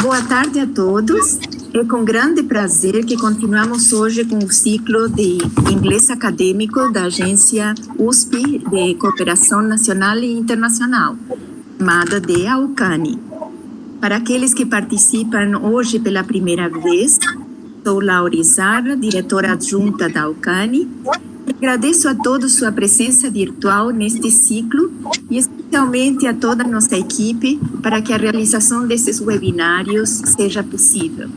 Boa tarde a todos. É com grande prazer que continuamos hoje com o ciclo de Inglês Acadêmico da Agência USP de Cooperação Nacional e Internacional, chamada de Aucani. Para aqueles que participam hoje pela primeira vez, sou Laura Izarra, diretora adjunta da Aucani. Agradeço a todos sua presença virtual neste ciclo e especialmente a toda a nossa equipe para que a realização desses webinários seja possível.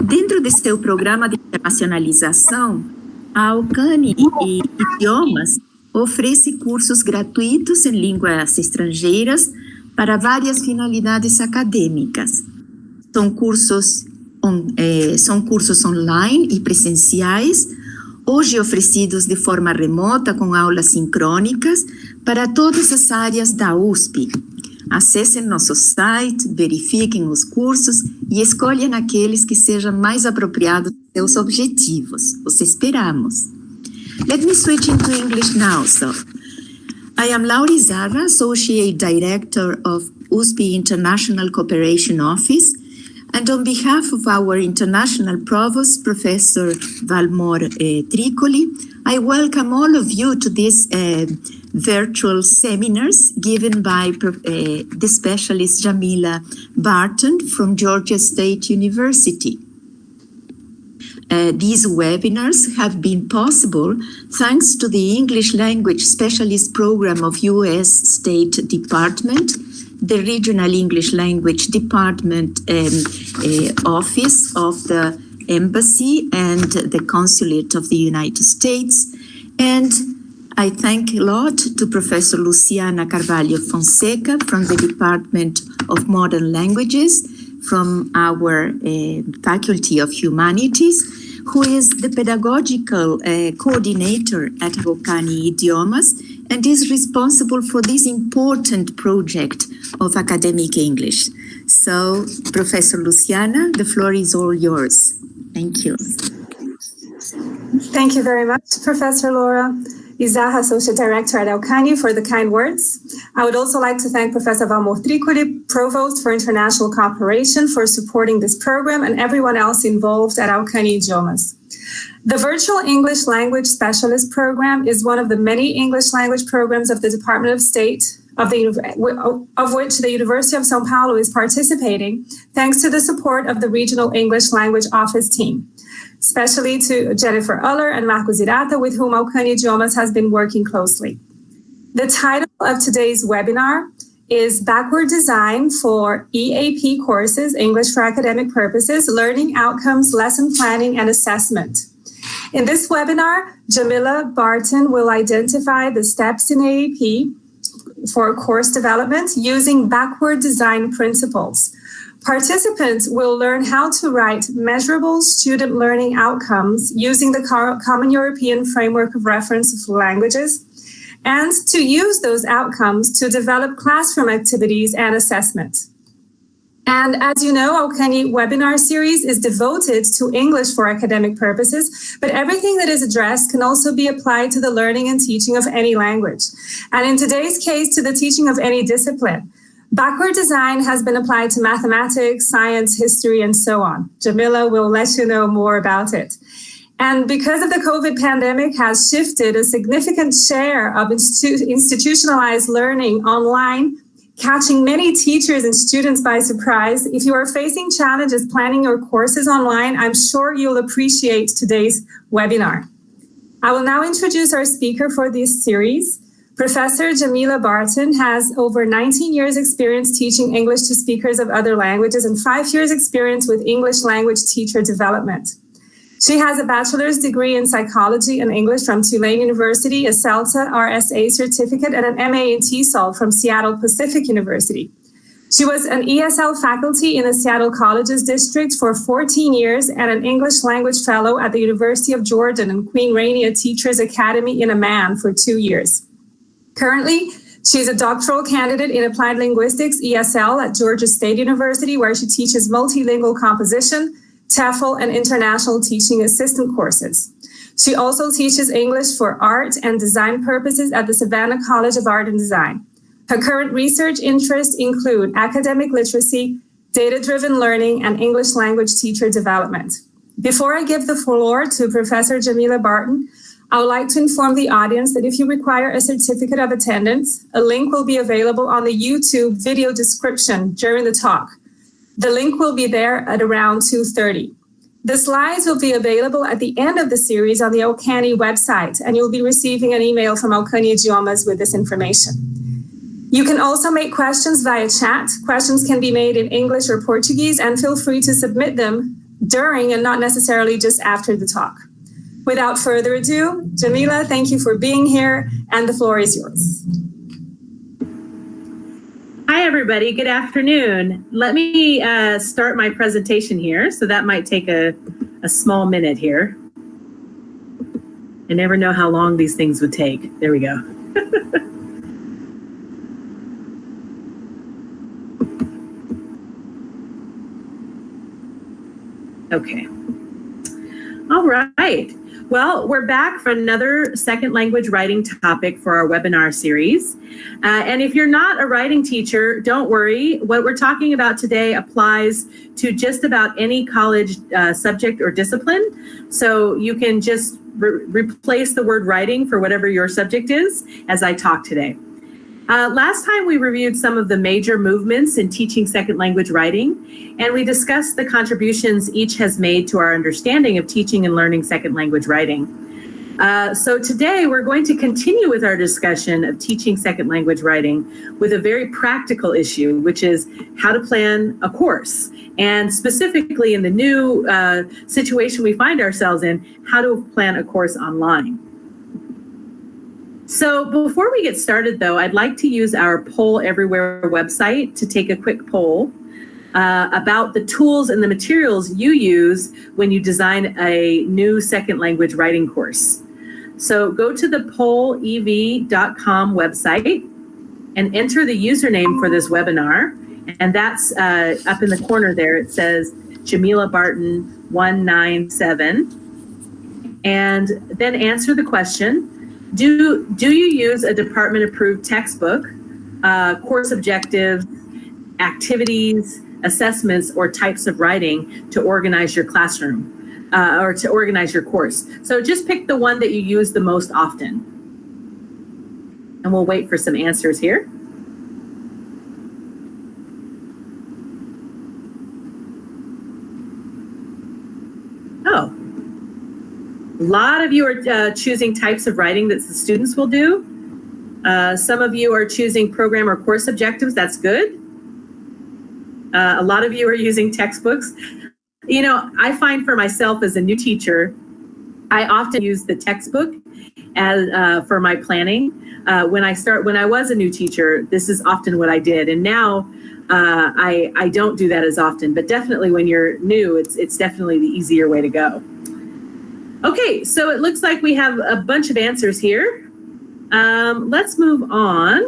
Dentro de seu programa de internacionalização, a Aucani e Idiomas oferece cursos gratuitos em línguas estrangeiras para várias finalidades acadêmicas. São cursos online e presenciais, hoje oferecidos de forma remota com aulas sincrônicas para todas as áreas da USP. Acessem nosso site, verifiquem os cursos e escolham aqueles que sejam mais apropriados aos seus objetivos. Os esperamos. Let me switch into English now. So, I am Laura Izarra, Associate Director of USP International Cooperation Office, and on behalf of our International Provost, Professor Valmor Tricoli, I welcome all of you to this virtual seminars given by the specialist Jamila Barton from Georgia State University. These webinars have been possible thanks to the English Language Specialist Program of U.S. State Department, the Regional English Language Department Office of the Embassy and the Consulate of the United States. And I thank a lot to Professor Luciana Carvalho Fonseca from the Department of Modern Languages from our Faculty of Humanities, who is the pedagogical coordinator at Aucani-Idiomas and is responsible for this important project of academic English. So, Professor Luciana, the floor is all yours. Thank you. Thank you very much, Professor Laura Izarra, Associate Director at Aucani, for the kind words. I would also like to thank Professor Valmor Tricoli, Provost for International Cooperation, for supporting this program, and everyone else involved at Aucani-Idiomas. The Virtual English Language Specialist Program is one of the many English language programs of the Department of State, of which the University of São Paulo is participating, thanks to the support of the Regional English Language Office team, especially to Jennifer Uller and Marco Zirata, with whom Aucani-Idiomas has been working closely. The title of today's webinar is Backward Design for EAP Courses, English for Academic Purposes, Learning Outcomes, Lesson Planning, and Assessment. In this webinar, Jamila Barton will identify the steps in EAP for course development using backward design principles. Participants will learn how to write measurable student learning outcomes using the Common European Framework of Reference of Languages, and to use those outcomes to develop classroom activities and assessment. And as you know, Aucani webinar series is devoted to English for academic purposes, but everything that is addressed can also be applied to the learning and teaching of any language. And in today's case, to the teaching of any discipline. Backward design has been applied to mathematics, science, history, and so on. Jamila will let you know more about it. And because of the COVID pandemic has shifted a significant share of institutionalized learning online, catching many teachers and students by surprise, if you are facing challenges planning your courses online, I'm sure you'll appreciate today's webinar. I will now introduce our speaker for this series. Professor Jamila Barton has over 19 years experience teaching English to speakers of other languages and 5 years experience with English language teacher development. She has a bachelor's degree in psychology and English from Tulane University, a CELTA RSA certificate, and an MA in TESOL from Seattle Pacific University. She was an ESL faculty in the Seattle Colleges District for 14 years and an English language fellow at the University of Jordan and Queen Rania Teachers Academy in Amman for 2 years. Currently, she's a doctoral candidate in applied linguistics, ESL, at Georgia State University, where she teaches multilingual composition, TEFL, and international teaching assistant courses. She also teaches English for art and design purposes at the Savannah College of Art and Design. Her current research interests include academic literacy, data-driven learning, and English language teacher development. Before I give the floor to Professor Jamila Barton, I would like to inform the audience that if you require a certificate of attendance, a link will be available on the YouTube video description during the talk. The link will be there at around 2:30. The slides will be available at the end of the series on the Aucani website, and you'll be receiving an email from Aucani Idiomas with this information. You can also make questions via chat. Questions can be made in English or Portuguese, and feel free to submit them during and not necessarily just after the talk. Without further ado, Jamila, thank you for being here, and the floor is yours. Hi, everybody. Good afternoon. Let me start my presentation here. So that might take a small minute here. I never know how long these things would take. There we go. Okay. All right. Well, we're back for another second language writing topic for our webinar series. And if you're not a writing teacher, don't worry. What we're talking about today applies to just about any college subject or discipline. So you can just replace the word writing for whatever your subject is as I talk today. Last time we reviewed some of the major movements in teaching second language writing, and we discussed the contributions each has made to our understanding of teaching and learning second language writing. So today we're going to continue with our discussion of teaching second language writing with a very practical issue, which is how to plan a course, and specifically in the new situation we find ourselves in, how to plan a course online. So before we get started, though, I'd like to use our Poll Everywhere website to take a quick poll about the tools and the materials you use when you design a new second language writing course. So go to the pollev.com website and enter the username for this webinar. And that's up in the corner there. It says Jamila Barton 197. And then answer the question. Do you use a department-approved textbook, course objectives, activities, assessments, or types of writing to organize your classroom or to organize your course? So just pick the one that you use the most often. And we'll wait for some answers here. Oh. A lot of you are choosing types of writing that the students will do. Some of you are choosing program or course objectives. That's good. A lot of you are using textbooks. You know, I find for myself as a new teacher, I often use the textbook as for my planning. When I was a new teacher, this is often what I did. And now I don't do that as often, but definitely when you're new, it's definitely the easier way to go. Okay, so it looks like we have a bunch of answers here. Let's move on.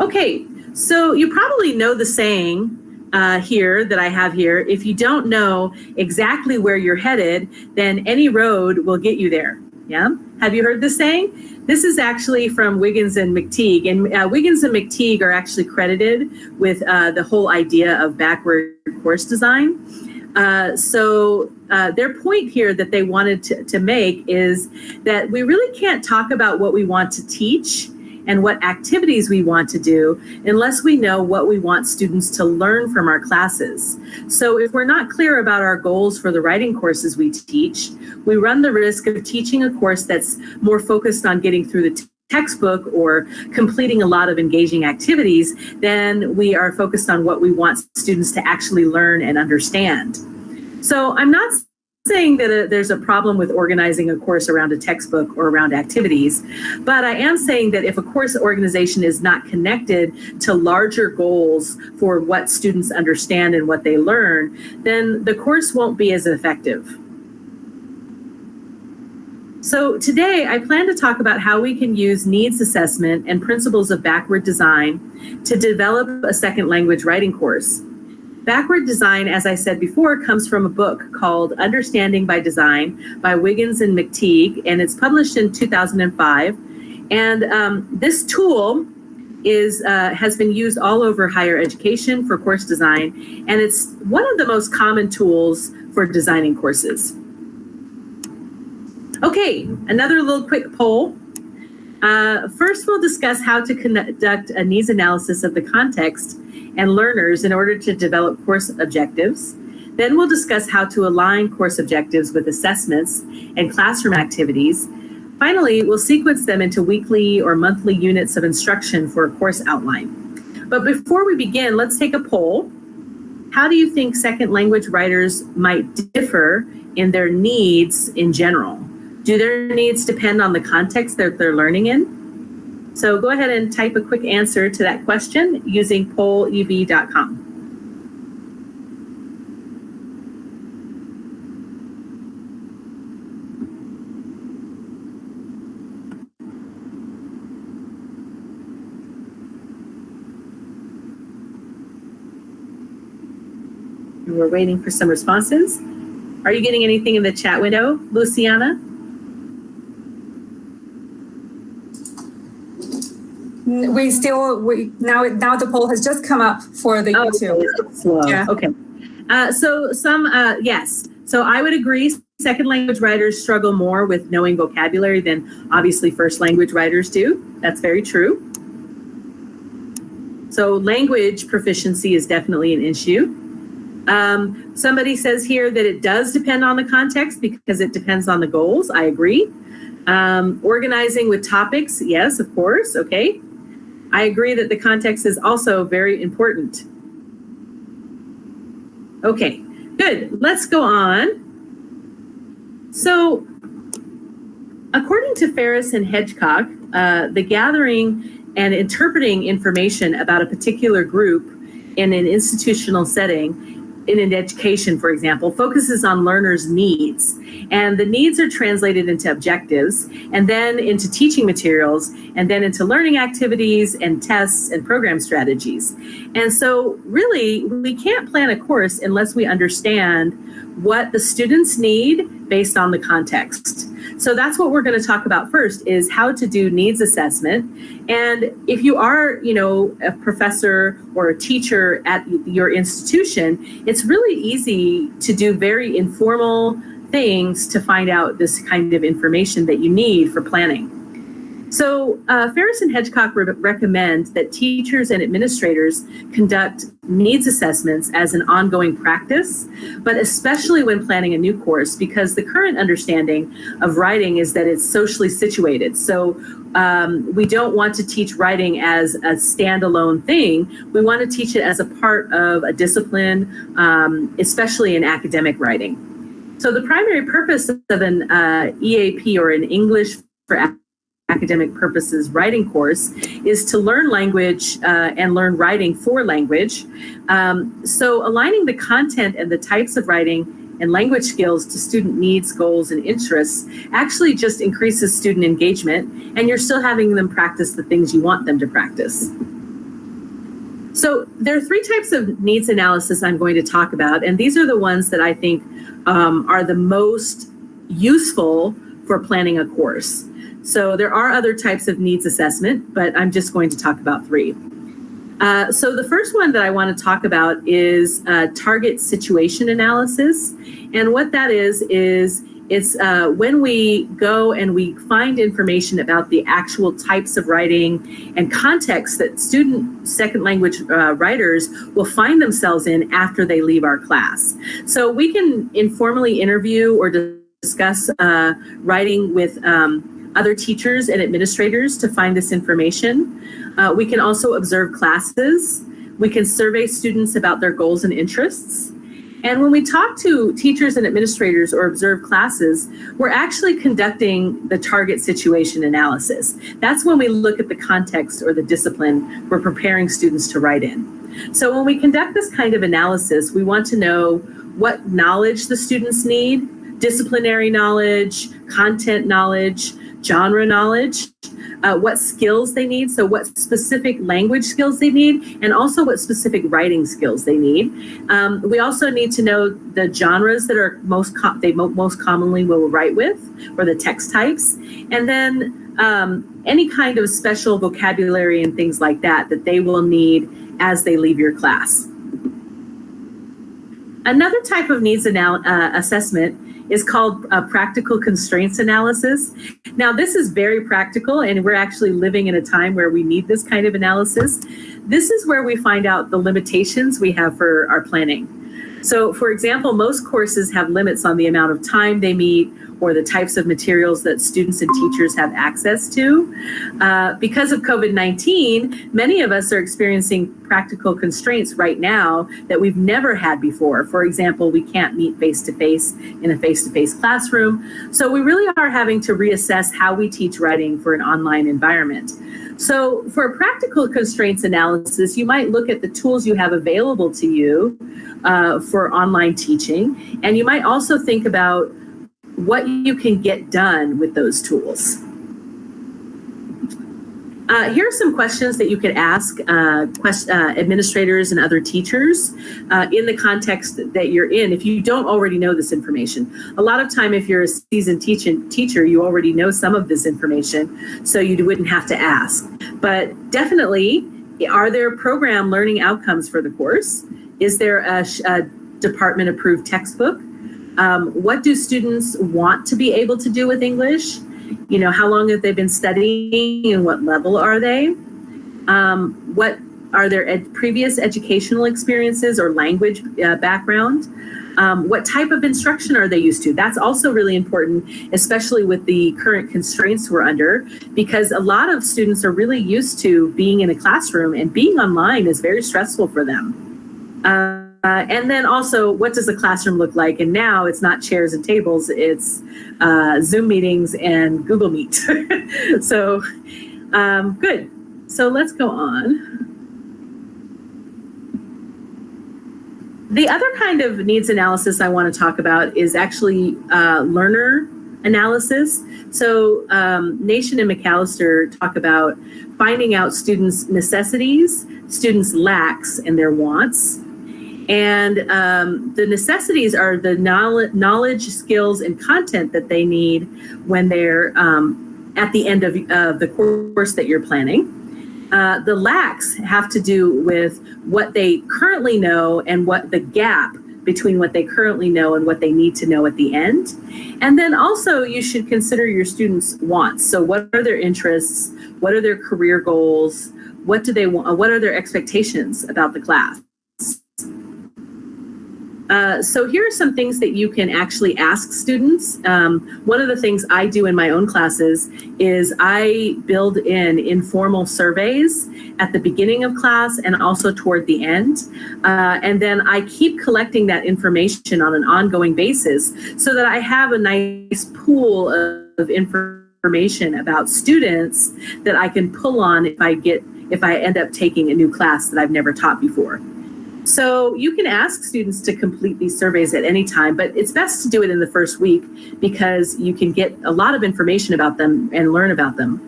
Okay, so you probably know the saying here that I have here. If you don't know exactly where you're headed, then any road will get you there. Yeah, have you heard this saying? This is actually from Wiggins and McTeague, and Wiggins and McTeague are actually credited with the whole idea of backward course design. So their point here that they wanted to make is that we really can't talk about what we want to teach and what activities we want to do unless we know what we want students to learn from our classes. So if we're not clear about our goals for the writing courses we teach, we run the risk of teaching a course that's more focused on getting through the textbook or completing a lot of engaging activities, then we are focused on what we want students to actually learn and understand. So I'm not saying that there's a problem with organizing a course around a textbook or around activities, but I am saying that if a course organization is not connected to larger goals for what students understand and what they learn, then the course won't be as effective. So today I plan to talk about how we can use needs assessment and principles of backward design to develop a second language writing course. Backward design, as I said before, comes from a book called Understanding by Design by Wiggins and McTeague, and it's published in 2005. And this tool has been used all over higher education for course design, and it's one of the most common tools for designing courses. Okay, another little quick poll. First, we'll discuss how to conduct a needs analysis of the context and learners in order to develop course objectives. Then we'll discuss how to align course objectives with assessments and classroom activities. Finally, we'll sequence them into weekly or monthly units of instruction for a course outline. But before we begin, let's take a poll. How do you think second language writers might differ in their needs in general? Do their needs depend on the context that they're learning in? So go ahead and type a quick answer to that question using pollev.com. We're waiting for some responses. Are you getting anything in the chat window, Luciana? Now the poll has just come up for the YouTube. Okay. Slow. Yeah. Okay. Yes. So I would agree. Second language writers struggle more with knowing vocabulary than obviously first language writers do. That's very true. So language proficiency is definitely an issue. Somebody says here that it does depend on the context because it depends on the goals. I agree. Organizing with topics. Yes, of course. Okay. I agree that the context is also very important. Okay, good. Let's go on. So, according to Ferris and Hedgecock, the gathering and interpreting information about a particular group in an institutional setting, in an education, for example, focuses on learners' needs. And the needs are translated into objectives, and then into teaching materials, and then into learning activities and tests and program strategies. And so really, we can't plan a course unless we understand what the students need based on the context. So that's what we're going to talk about first, is how to do needs assessment. And if you are, a professor or a teacher at your institution, it's really easy to do very informal things to find out this kind of information that you need for planning. So Ferris and Hedgecock recommend that teachers and administrators conduct needs assessments as an ongoing practice, but especially when planning a new course, because the current understanding of writing is that it's socially situated. So we don't want to teach writing as a standalone thing. We want to teach it as a part of a discipline, especially in academic writing. So the primary purpose of an EAP, or an English for Academic Purposes writing course, is to learn language and learn writing for language. So aligning the content and the types of writing and language skills to student needs, goals, and interests actually just increases student engagement, and you're still having them practice the things you want them to practice. So there are three types of needs analysis I'm going to talk about, and these are the ones that I think are the most useful for planning a course. So there are other types of needs assessment, but I'm just going to talk about three. So the first one that I want to talk about is target situation analysis. And what that is it's when we go and we find information about the actual types of writing and context that student second language writers will find themselves in after they leave our class. So we can informally interview or discuss writing with other teachers and administrators to find this information. We can also observe classes. We can survey students about their goals and interests. And when we talk to teachers and administrators or observe classes, we're actually conducting the target situation analysis. That's when we look at the context or the discipline we're preparing students to write in. So when we conduct this kind of analysis, we want to know what knowledge the students need, disciplinary knowledge, content knowledge, genre knowledge, what skills they need, so what specific language skills they need, and also what specific writing skills they need. We also need to know the genres that are most commonly will write with, or the text types, and then any kind of special vocabulary and things like that they will need as they leave your class. Another type of needs assessment is called practical constraints analysis. Now, this is very practical, and we're actually living in a time where we need this kind of analysis. This is where we find out the limitations we have for our planning. So, for example, most courses have limits on the amount of time they meet or the types of materials that students and teachers have access to. Because of COVID-19, many of us are experiencing practical constraints right now that we've never had before. For example, we can't meet face-to-face in a face-to-face classroom. So we really are having to reassess how we teach writing for an online environment. So for a practical constraints analysis, you might look at the tools you have available to you for online teaching, and you might also think about what you can get done with those tools. Here are some questions that you could ask administrators and other teachers in the context that you're in if you don't already know this information. A lot of time, if you're a seasoned teacher, you already know some of this information, so you wouldn't have to ask. But definitely, are there program learning outcomes for the course? Is there a department-approved textbook? What do students want to be able to do with English? You know, how long have they been studying and what level are they? What are their previous educational experiences or language background? What type of instruction are they used to? That's also really important, especially with the current constraints we're under, because a lot of students are really used to being in a classroom, and being online is very stressful for them. And then also, what does the classroom look like? And now it's not chairs and tables, it's Zoom meetings and Google Meet. So good. So let's go on. The other kind of needs analysis I want to talk about is actually learner analysis. So Nation and McAllister talk about finding out students' necessities, students' lacks, and their wants. And the necessities are the knowledge, skills, and content that they need when they're at the end of the course that you're planning. The lacks have to do with what they currently know and what the gap between what they currently know and what they need to know at the end. And then also you should consider your students' wants. So what are their interests? What are their career goals? What do they want? What are their expectations about the class? So here are some things that you can actually ask students. One of the things I do in my own classes is I build in informal surveys at the beginning of class and also toward the end. And then I keep collecting that information on an ongoing basis so that I have a nice pool of information about students that I can pull on if I end up taking a new class that I've never taught before. So you can ask students to complete these surveys at any time, but it's best to do it in the first week because you can get a lot of information about them and learn about them.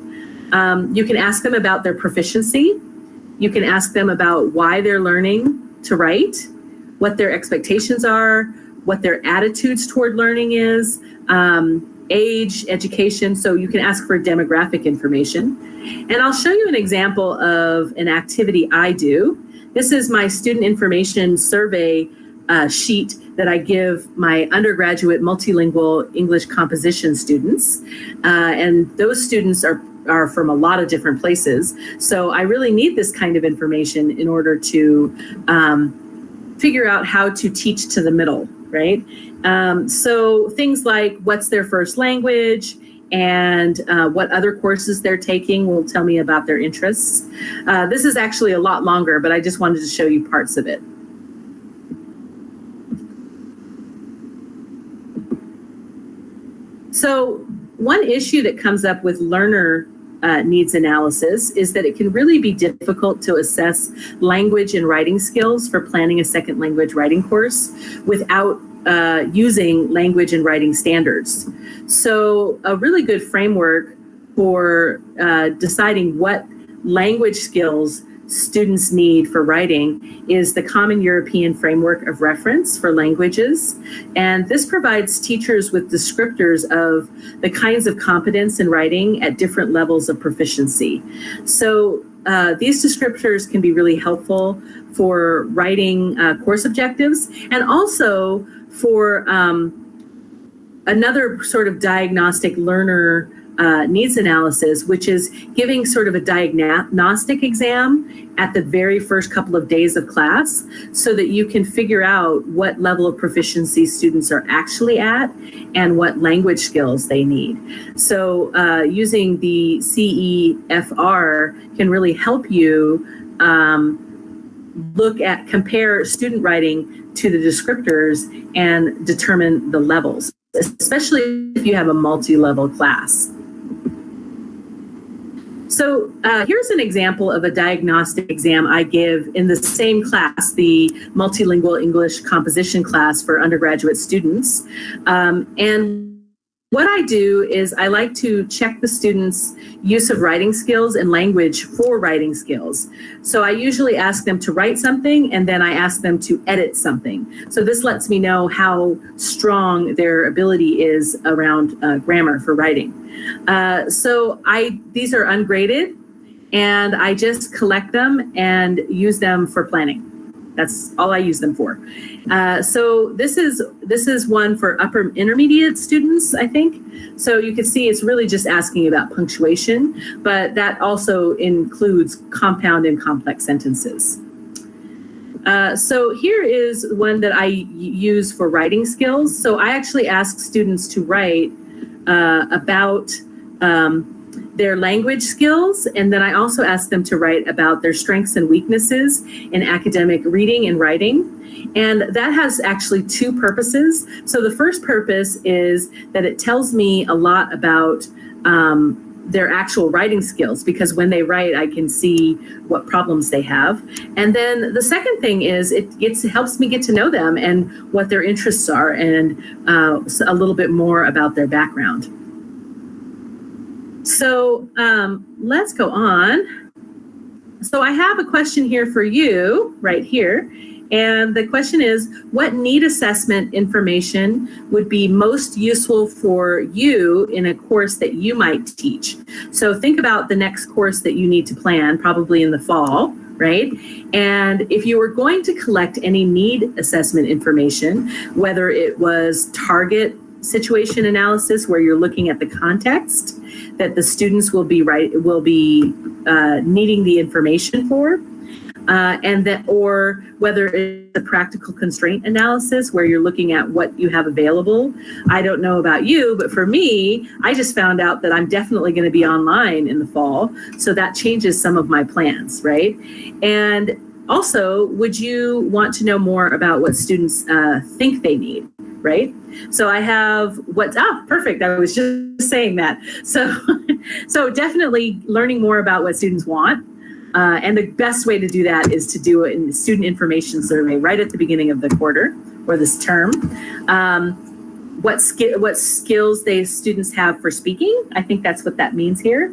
You can ask them about their proficiency. You can ask them about why they're learning to write, what their expectations are, what their attitudes toward learning is, age, education. So you can ask for demographic information. And I'll show you an example of an activity I do. This is my student information survey sheet that I give my undergraduate multilingual English composition students. And those students are from a lot of different places. So I really need this kind of information in order to figure out how to teach to the middle, right? So things like what's their first language, and what other courses they're taking will tell me about their interests. This is actually a lot longer, but I just wanted to show you parts of it. So one issue that comes up with learner needs analysis is that it can really be difficult to assess language and writing skills for planning a second language writing course without using language and writing standards. So a really good framework for deciding what language skills students need for writing is the Common European Framework of Reference for Languages. And this provides teachers with descriptors of the kinds of competence in writing at different levels of proficiency. So these descriptors can be really helpful for writing course objectives, and also for another sort of diagnostic learner needs analysis, which is giving sort of a diagnostic exam at the very first couple of days of class, so that you can figure out what level of proficiency students are actually at and what language skills they need. So using the CEFR can really help you compare student writing to the descriptors and determine the levels, especially if you have a multi-level class. So here's an example of a diagnostic exam I give in the same class, the multilingual English composition class for undergraduate students. And what I do is I like to check the students' use of writing skills and language for writing skills. So I usually ask them to write something, and then I ask them to edit something. So this lets me know how strong their ability is around grammar for writing. These are ungraded, and I just collect them and use them for planning. That's all I use them for. So this is one for upper intermediate students, I think. So you can see it's really just asking about punctuation, but that also includes compound and complex sentences. So here is one that I use for writing skills. So I actually ask students to write about their language skills, and then I also ask them to write about their strengths and weaknesses in academic reading and writing. And that has actually two purposes. So the first purpose is that it tells me a lot about their actual writing skills, because when they write, I can see what problems they have. And then the second thing is it helps me get to know them and what their interests are, and a little bit more about their background. So let's go on. So I have a question here for you right here. And the question is, what need assessment information would be most useful for you in a course that you might teach? So think about the next course that you need to plan, probably in the fall, right? And if you were going to collect any need assessment information, whether it was target situation analysis, where you're looking at the context that the students will be needing the information for, or whether it's a practical constraint analysis where you're looking at what you have available. I don't know about you, but for me, I just found out that I'm definitely going to be online in the fall, so that changes some of my plans, right? And also, would you want to know more about what students think they need, right? So I have perfect. I was just saying that. So definitely learning more about what students want. And the best way to do that is to do a student information survey right at the beginning of the quarter or this term. What skills students have for speaking. I think that's what that means here.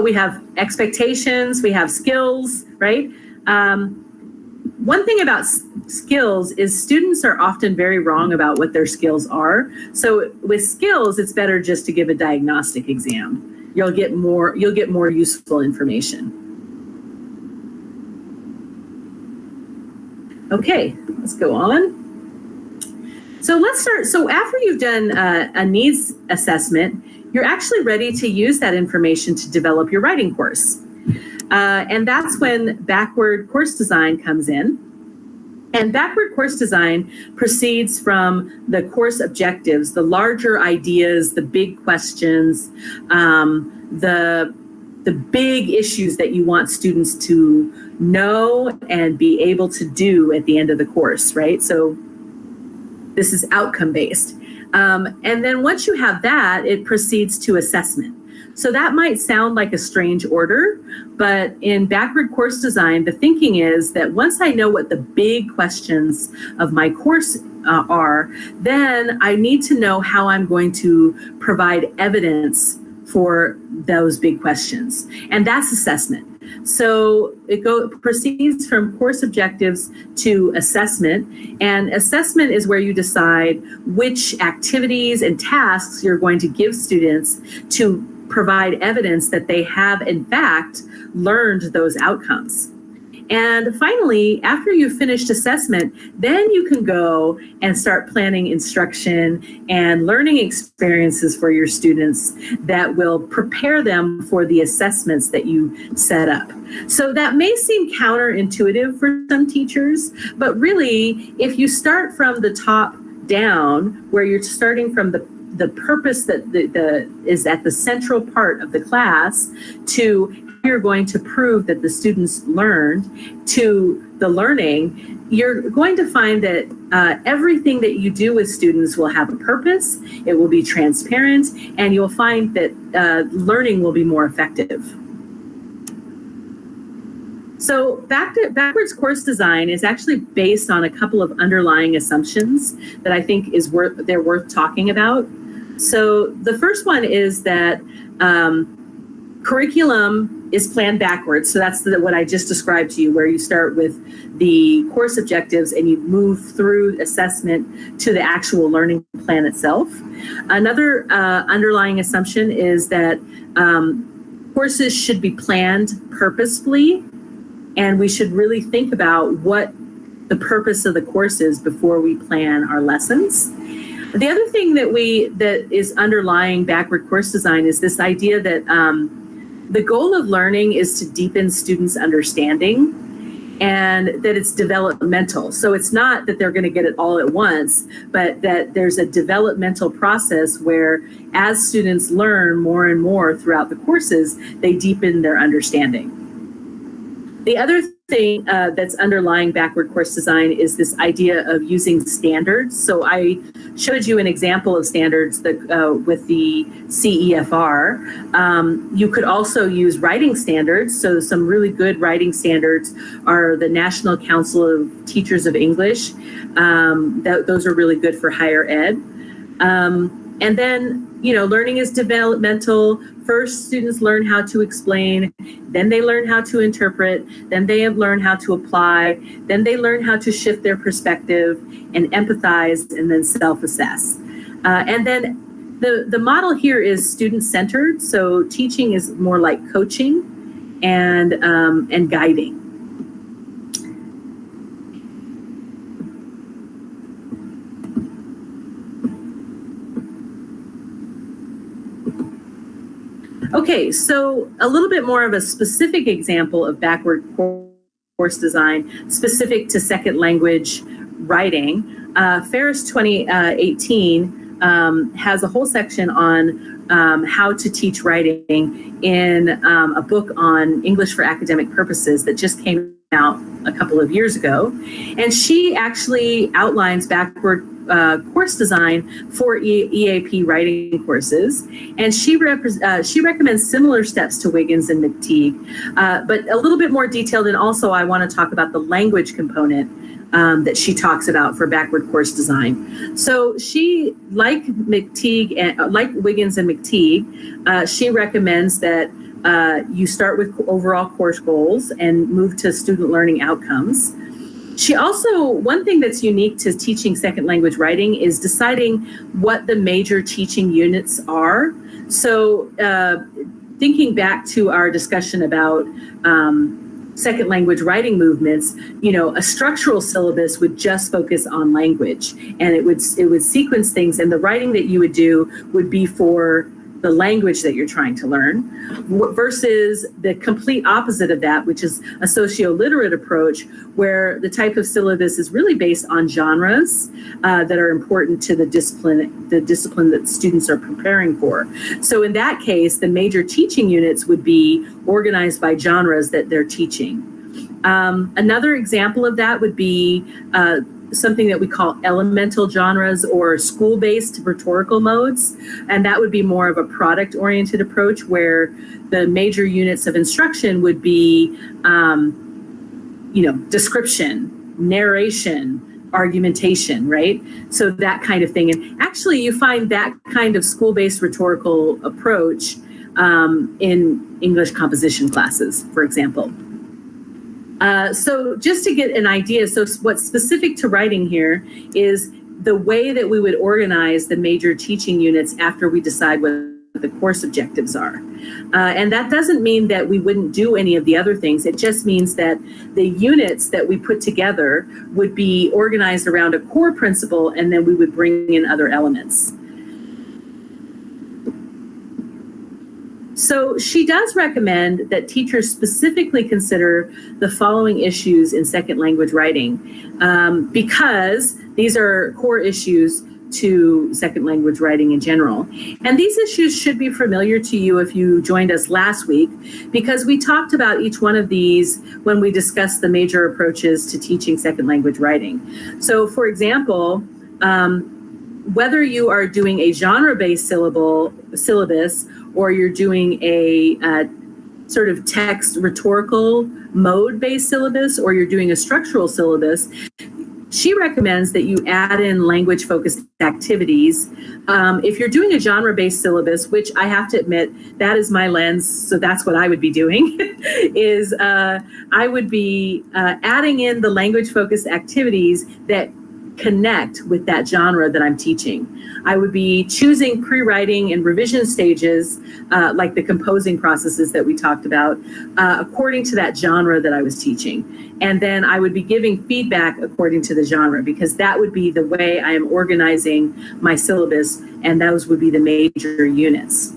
We have expectations, we have skills, right? One thing about skills is students are often very wrong about what their skills are. So with skills, it's better just to give a diagnostic exam. You'll get more useful information. Okay, let's go on. So let's start. So after you've done a needs assessment, you're actually ready to use that information to develop your writing course. And that's when backward course design comes in. And backward course design proceeds from the course objectives, the larger ideas, the big questions, the big issues that you want students to know and be able to do at the end of the course, right? So this is outcome-based. And then once you have that, it proceeds to assessment. So that might sound like a strange order, but in backward course design, the thinking is that once I know what the big questions of my course are, then I need to know how I'm going to provide evidence for those big questions. And that's assessment. So it proceeds from course objectives to assessment. And assessment is where you decide which activities and tasks you're going to give students to provide evidence that they have, in fact, learned those outcomes. And finally, after you've finished assessment, then you can go and start planning instruction and learning experiences for your students that will prepare them for the assessments that you set up. So that may seem counterintuitive for some teachers, but really, if you start from the top down, where you're starting from the purpose that is at the central part of the class, to you're going to prove that the students learned, to the learning, you're going to find that everything that you do with students will have a purpose, it will be transparent, and you'll find that learning will be more effective. So backwards course design is actually based on a couple of underlying assumptions that I think they're worth talking about. So the first one is that curriculum is planned backwards. So that's what I just described to you, where you start with the course objectives and you move through assessment to the actual learning plan itself. Another underlying assumption is that courses should be planned purposefully, and we should really think about what the purpose of the course is before we plan our lessons. The other thing that is underlying backward course design is this idea that the goal of learning is to deepen students' understanding, and that it's developmental. So it's not that they're going to get it all at once, but that there's a developmental process where as students learn more and more throughout the courses, they deepen their understanding. The other thing that's underlying backward course design is this idea of using standards. So I showed you an example of standards that, with the CEFR. You could also use writing standards. So some really good writing standards are the National Council of Teachers of English. Those are really good for higher ed. And then, learning is developmental. First, students learn how to explain, then they learn how to interpret, then they have learned how to apply, then they learn how to shift their perspective and empathize, and then self-assess. And then the model here is student-centered, so teaching is more like coaching and guiding. Okay, so a little bit more of a specific example of backward course design specific to second language writing. Ferris 2018 has a whole section on how to teach writing in a book on English for academic purposes that just came out a couple of years ago. And she actually outlines backward course design for EAP writing courses. And she recommends similar steps to Wiggins and McTeague, but a little bit more detailed. And also I want to talk about the language component that she talks about for backward course design. So she, like McTeague and like Wiggins and McTeague, she recommends that you start with overall course goals and move to student learning outcomes. She also, one thing that's unique to teaching second language writing is deciding what the major teaching units are. So thinking back to our discussion about second language writing movements, a structural syllabus would just focus on language, and it would sequence things, and the writing that you would do would be for the language that you're trying to learn, versus the complete opposite of that, which is a socio-literate approach, where the type of syllabus is really based on genres that are important to the discipline that students are preparing for. So in that case, the major teaching units would be organized by genres that they're teaching. Another example of that would be something that we call elemental genres or school-based rhetorical modes. And that would be more of a product-oriented approach where the major units of instruction would be, description, narration, argumentation, right? So that kind of thing. And actually you find that kind of school-based rhetorical approach in English composition classes, for example. So just to get an idea, so what's specific to writing here is the way that we would organize the major teaching units after we decide what the course objectives are. And that doesn't mean that we wouldn't do any of the other things. It just means that the units that we put together would be organized around a core principle, and then we would bring in other elements. So she does recommend that teachers specifically consider the following issues in second language writing, because these are core issues to second language writing in general. And these issues should be familiar to you if you joined us last week, because we talked about each one of these when we discussed the major approaches to teaching second language writing. So for example, whether you are doing a genre-based syllabus or you're doing a sort of text rhetorical mode-based syllabus, or you're doing a structural syllabus, she recommends that you add in language-focused activities. If you're doing a genre-based syllabus, which I have to admit, that is my lens, so that's what I would be doing, is I would be adding in the language-focused activities that connect with that genre that I'm teaching. I would be choosing pre-writing and revision stages, like the composing processes that we talked about, according to that genre that I was teaching. And then I would be giving feedback according to the genre, because that would be the way I am organizing my syllabus, and those would be the major units.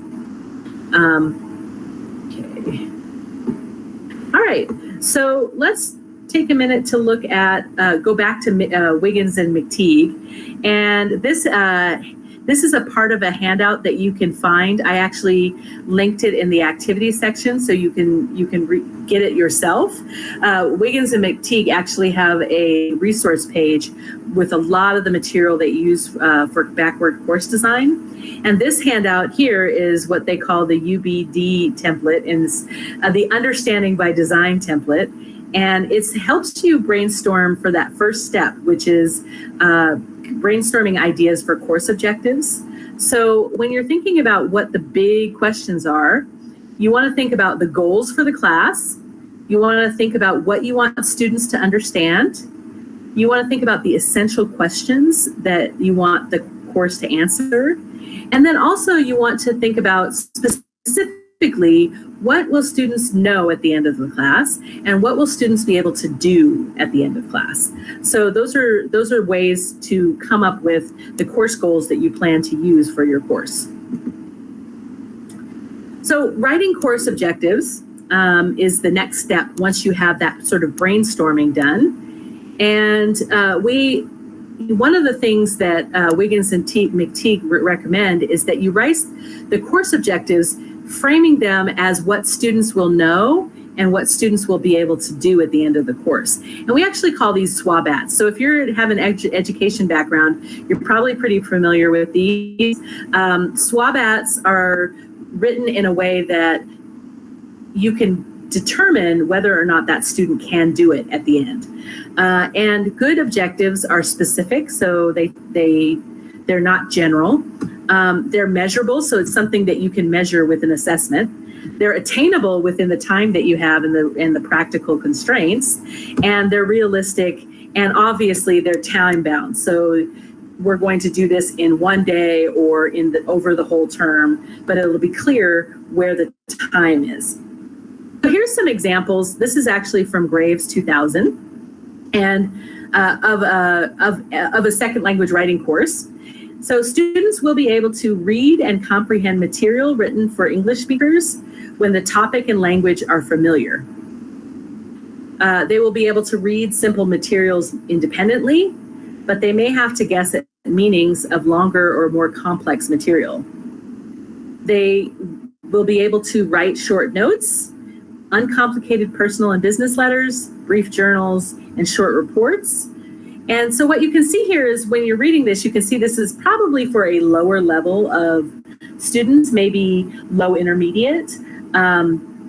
Okay. All right, so let's take a minute to look at, go back to Wiggins and McTeague. And this is a part of a handout that you can find. I actually linked it in the activities section, so you can get it yourself. Wiggins and McTeague actually have a resource page with a lot of the material they use for backward course design. And this handout here is what they call the UBD template, and the Understanding by Design template. And it helps you brainstorm for that first step, which is brainstorming ideas for course objectives. So when you're thinking about what the big questions are, you want to think about the goals for the class. You want to think about what you want students to understand. You want to think about the essential questions that you want the course to answer. And then also you want to think about specifically, what will students know at the end of the class, and what will students be able to do at the end of class? So those are ways to come up with the course goals that you plan to use for your course. So writing course objectives is the next step once you have that sort of brainstorming done. And one of the things that Wiggins and McTeague recommend is that you write the course objectives, framing them as what students will know and what students will be able to do at the end of the course. And we actually call these SWABATs. So if you have an education background, you're probably pretty familiar with these. SWABATs are written in a way that you can determine whether or not that student can do it at the end. And good objectives are specific, so they're not general. They're measurable, so it's something that you can measure with an assessment. They're attainable within the time that you have and the practical constraints, and they're realistic, and obviously they're time bound. So we're going to do this in one day or over the whole term, but it'll be clear where the time is. So here's some examples. This is actually from Graves 2000, and of a second language writing course. So students will be able to read and comprehend material written for English speakers when the topic and language are familiar. They will be able to read simple materials independently, but they may have to guess at meanings of longer or more complex material. They will be able to write short notes, uncomplicated personal and business letters, brief journals, and short reports. And so what you can see here is when you're reading this, you can see this is probably for a lower level of students, maybe low intermediate,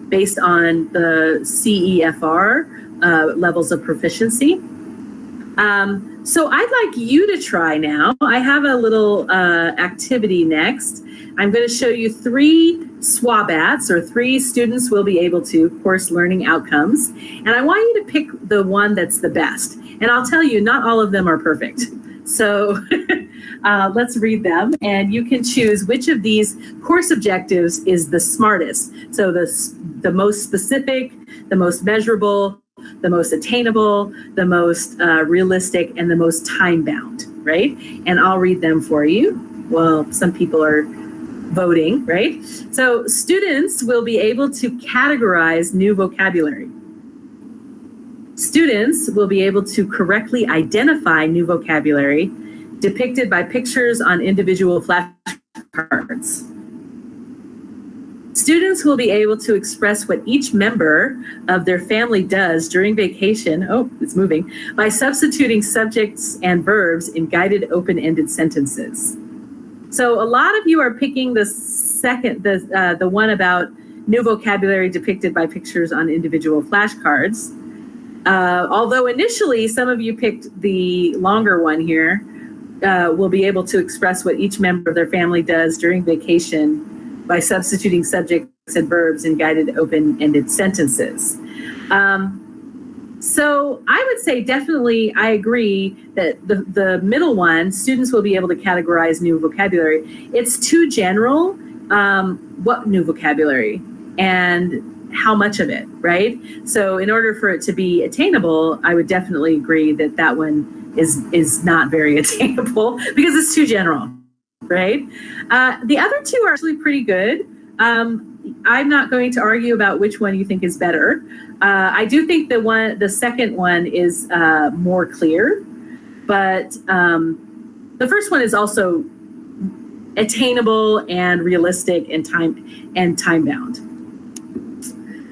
based on the CEFR levels of proficiency. So I'd like you to try now. I have a little activity next. I'm going to show you 3 SWABATs, or 3 students will be able to course learning outcomes. And I want you to pick the one that's the best. And I'll tell you, not all of them are perfect. So let's read them, and you can choose which of these course objectives is the smartest. So the most specific, the most measurable, the most attainable, the most realistic, and the most time-bound, right? And I'll read them for you. Well, some people are voting, right? So students will be able to categorize new vocabulary. Students will be able to correctly identify new vocabulary depicted by pictures on individual flashcards. Students will be able to express what each member of their family does during vacation, oh, it's moving, by substituting subjects and verbs in guided open-ended sentences. So a lot of you are picking the one about new vocabulary depicted by pictures on individual flashcards. Although initially some of you picked the longer one here, will be able to express what each member of their family does during vacation by substituting subjects and verbs in guided open-ended sentences. So I would say definitely I agree that the middle one, students will be able to categorize new vocabulary. It's too general. What new vocabulary and how much of it, right? So in order for it to be attainable, I would definitely agree that that one is not very attainable because it's too general, right? The other 2 are actually pretty good. I'm not going to argue about which one you think is better. I do think the second one is more clear, but the first one is also attainable and realistic and time bound.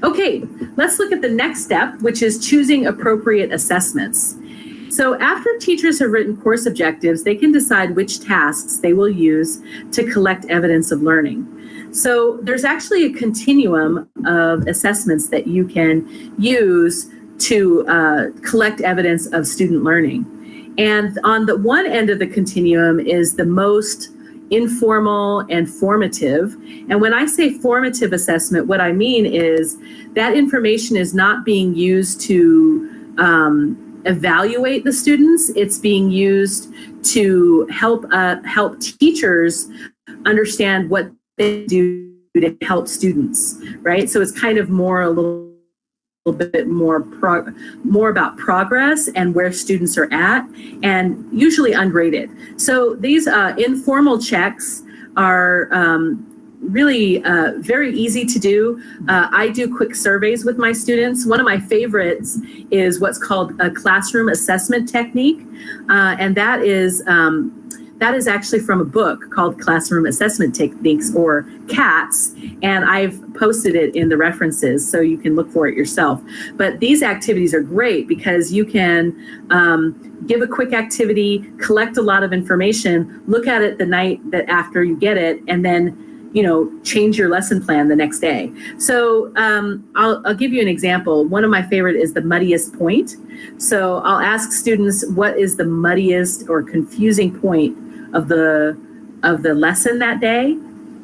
Okay, let's look at the next step, which is choosing appropriate assessments. So after teachers have written course objectives, they can decide which tasks they will use to collect evidence of learning. So there's actually a continuum of assessments that you can use to collect evidence of student learning. And on the one end of the continuum is the most informal and formative. And when I say formative assessment, what I mean is that information is not being used to evaluate the students. It's being used to help teachers understand what they do to help students, right? So it's kind of a little bit more about progress and where students are at, and usually ungraded. So these informal checks are really very easy to do. I do quick surveys with my students. One of my favorites is what's called a classroom assessment technique, and that is actually from a book called Classroom Assessment Techniques, or CATS, and I've posted it in the references so you can look for it yourself. But these activities are great because you can give a quick activity, collect a lot of information, look at it the night that after you get it, and then change your lesson plan the next day. So I'll give you an example. One of my favorite is the muddiest point. So I'll ask students, what is the muddiest or confusing point of the lesson that day?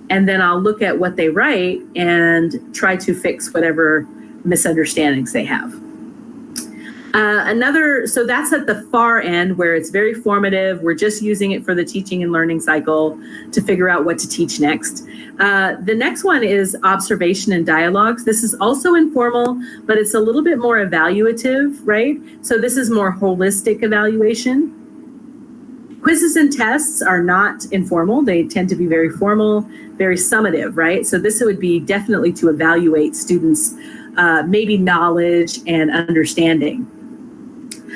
And then I'll look at what they write and try to fix whatever misunderstandings they have. So that's at the far end where it's very formative. We're just using it for the teaching and learning cycle to figure out what to teach next. The next one is observation and dialogues. This is also informal, but it's a little bit more evaluative, right? So this is more holistic evaluation. Quizzes and tests are not informal. They tend to be very formal, very summative, right? So this would be definitely to evaluate students' maybe knowledge and understanding,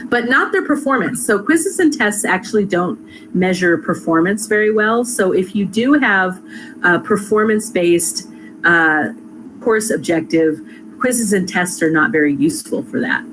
but not their performance. So quizzes and tests actually don't measure performance very well. So if you do have a performance-based course objective, quizzes and tests are not very useful for that.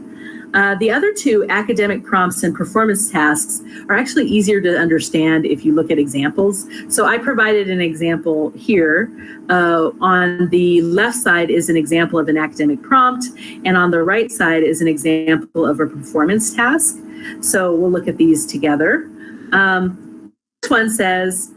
The other two, academic prompts and performance tasks, are actually easier to understand if you look at examples. So I provided an example here. On the left side is an example of an academic prompt, and on the right side is an example of a performance task. So we'll look at these together. This one says,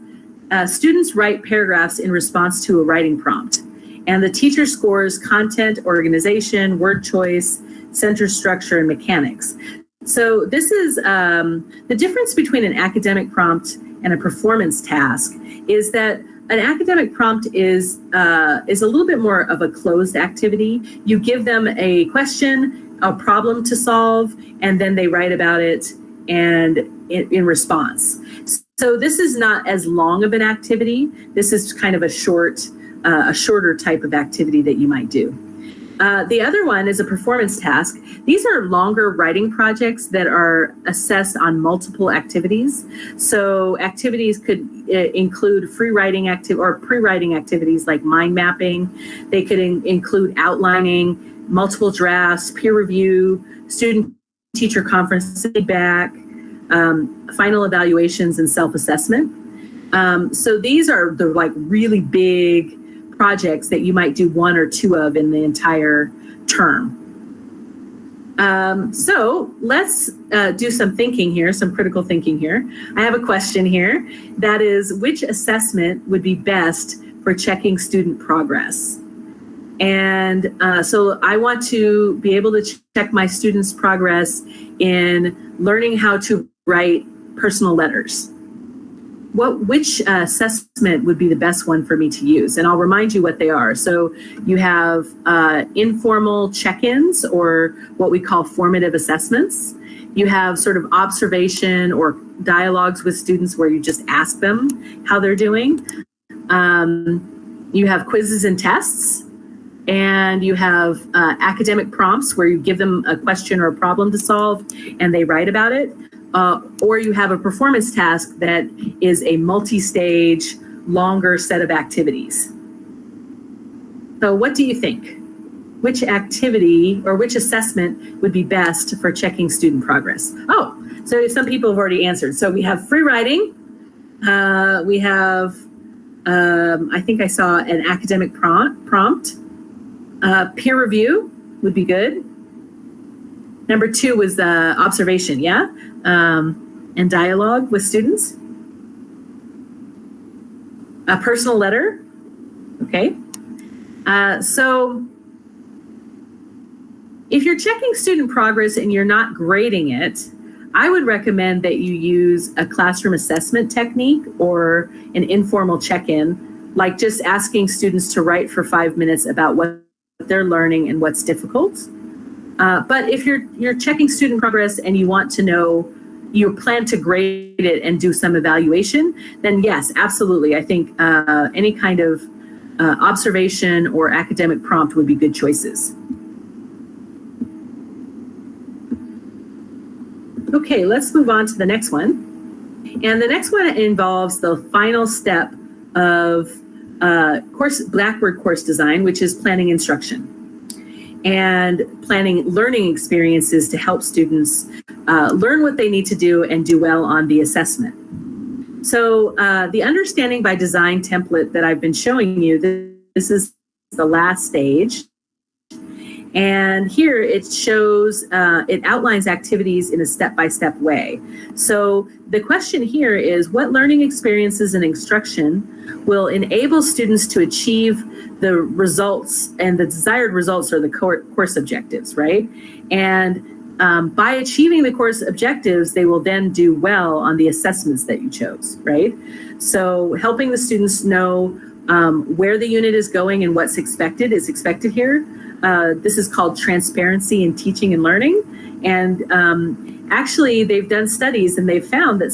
students write paragraphs in response to a writing prompt, and the teacher scores content, organization, word choice, sentence structure, and mechanics. So this is the difference between an academic prompt and a performance task is that an academic prompt is a little bit more of a closed activity. You give them a question, a problem to solve, and then they write about it and in response. So this is not as long of an activity. This is kind of a shorter type of activity that you might do. The other one is a performance task. These are longer writing projects that are assessed on multiple activities. So activities could include free writing or pre-writing activities like mind mapping. They could include outlining, multiple drafts, peer review, student-teacher conference feedback, final evaluations, and self-assessment. So these are the really big projects that you might do one or two of in the entire term. So let's do some thinking here, some critical thinking here. I have a question here. That is, which assessment would be best for checking student progress? And so I want to be able to check my students' progress in learning how to write personal letters. Which assessment would be the best one for me to use? And I'll remind you what they are. So you have informal check-ins, or what we call formative assessments. You have sort of observation or dialogues with students where you just ask them how they're doing. You have quizzes and tests. And you have academic prompts where you give them a question or a problem to solve and they write about it. Or you have a performance task that is a multi-stage, longer set of activities. So what do you think? Which activity or which assessment would be best for checking student progress? Oh, so some people have already answered. So we have free writing. We have, I think I saw an academic prompt. Peer review would be good. Number 2 was observation, yeah? And dialogue with students. A personal letter, okay? So if you're checking student progress and you're not grading it, I would recommend that you use a classroom assessment technique or an informal check-in, like just asking students to write for 5 minutes about what they're learning and what's difficult. But if you're checking student progress and you want to know, you plan to grade it and do some evaluation, then yes, absolutely. I think any kind of observation or academic prompt would be good choices. Okay, let's move on to the next one. And the next one involves the final step of Blackboard course design, which is planning instruction and planning learning experiences to help students learn what they need to do and do well on the assessment. So the understanding by design template that I've been showing you, this is the last stage. And here it shows, it outlines activities in a step-by-step way. So the question here is, what learning experiences and instruction will enable students to achieve the results, and the desired results are the course objectives, right? And by achieving the course objectives, they will then do well on the assessments that you chose, right? So helping the students know where the unit is going and what's expected is expected here. This is called transparency in teaching and learning. And actually, they've done studies and they've found that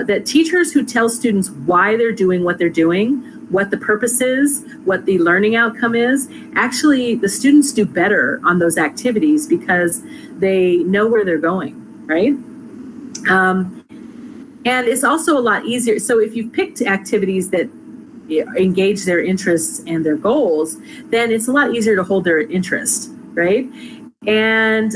that teachers who tell students why they're doing what they're doing, what the purpose is, what the learning outcome is, actually the students do better on those activities because they know where they're going, right? And it's also a lot easier. So if you've picked activities that engage their interests and their goals, then it's a lot easier to hold their interest, right? And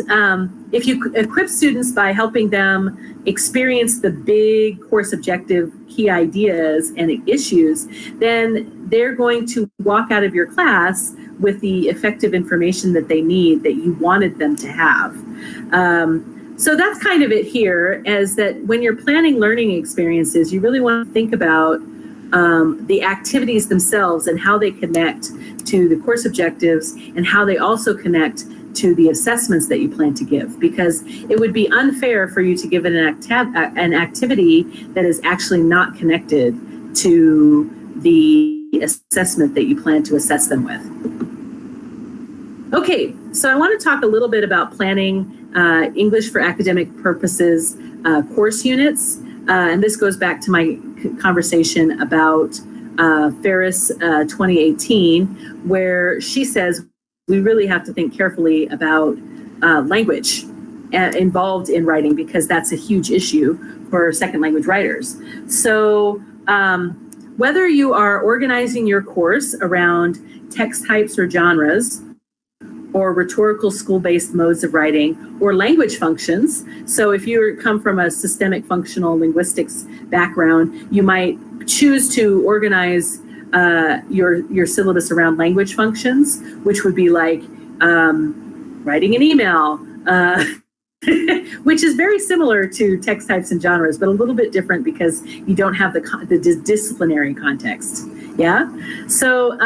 if you equip students by helping them experience the big course objective key ideas and issues, then they're going to walk out of your class with the effective information that they need, that you wanted them to have. So that's kind of it here, is that when you're planning learning experiences, you really want to think about the activities themselves and how they connect to the course objectives and how they also connect to the assessments that you plan to give, because it would be unfair for you to give an activity that is actually not connected to the assessment that you plan to assess them with. Okay, so I want to talk a little bit about planning English for academic purposes course units, and this goes back to my conversation about Ferris 2018, where she says we really have to think carefully about language involved in writing, because that's a huge issue for second language writers. So whether you are organizing your course around text types or genres, or rhetorical school-based modes of writing, or language functions. So if you come from a systemic functional linguistics background, you might choose to organize your syllabus around language functions, which would be like writing an email, which is very similar to text types and genres, but a little bit different because you don't have the disciplinary context. Yeah. So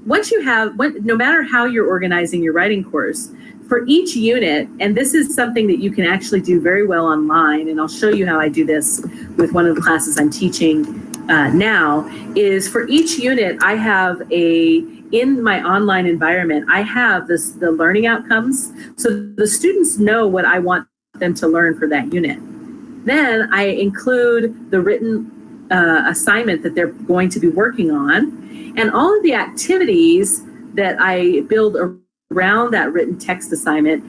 once you have, no matter how you're organizing your writing course, for each unit, and this is something that you can actually do very well online, and I'll show you how I do this with one of the classes I'm teaching now, is for each unit I have in my online environment, I have the learning outcomes, so the students know what I want them to learn for that unit. Then I include the written assignment that they're going to be working on, and all of the activities that I build around that written text assignment